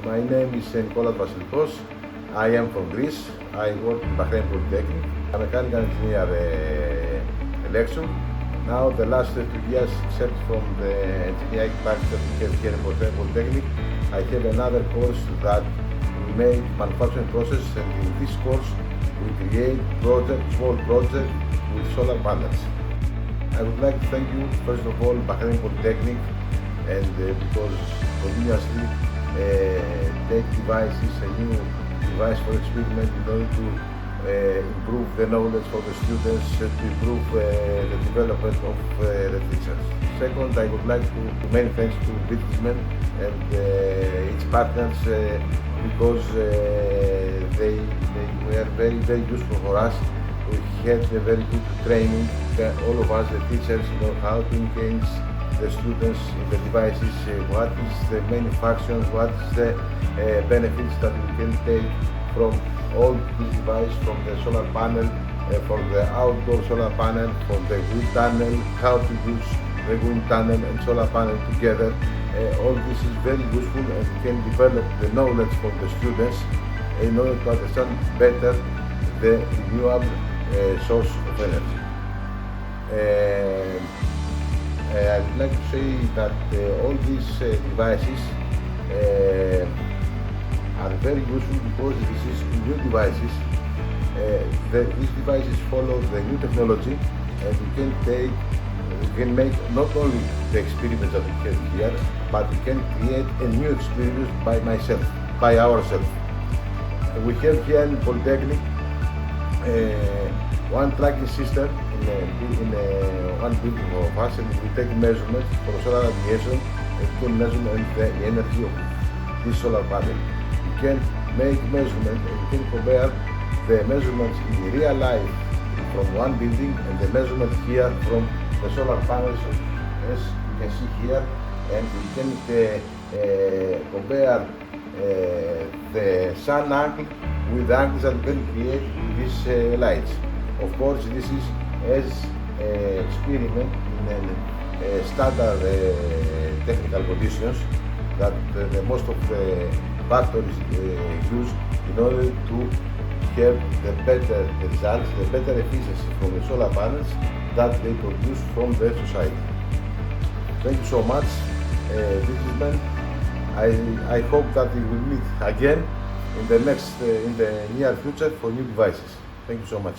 My name is Nikolas Vasilikos. I am from Greece. I work in Bahrain Polytechnic. I'm a mechanical engineer lecturer. Now the last 2 years, except from the engineering practice that we have here in Bahrain Polytechnic, I have another course that we make manufacturing process, and in this course we create small projects with solar panels. I would like to thank you first of all Bahrain Polytechnic, and because continuously take devices, a new device for experiment in order to improve the knowledge for the students, to improve the development of the teachers. Second, I would like to many thanks to Businessmen and its partners because they were very useful for us. We had a very good training, all of us, the teachers, know how to engage the students in the devices, what is the manufacturing, what is the benefits that we can take from all these devices, from the solar panel, from the outdoor solar panel, from the wind tunnel, how to use the wind tunnel and solar panel together. All this is very useful, and we can develop the knowledge from the students in order to understand better the renewable source of energy. I would like to say that all these devices are very useful because this is new devices. These devices follow the new technology, and we can make not only the experiments that we have here, but we can create a new experience by ourselves. We have here in Polytechnic one tracking system in one building of us, and we take measurements for solar radiation, and we can measure the energy of this solar panel. We can make measurements, and we can compare the measurements in real life from one building and the measurement here from the solar panels, as you can see here, and we can compare the sun angle with the angles that we can create with these lights. Of course, this is as an experiment in standard technical conditions that most of the factories use in order to have the better results, the better efficiency from the solar panels that they produce from the society. Thank you so much, businessmen. I hope that we will meet again in the near future for new devices. Thank you so much.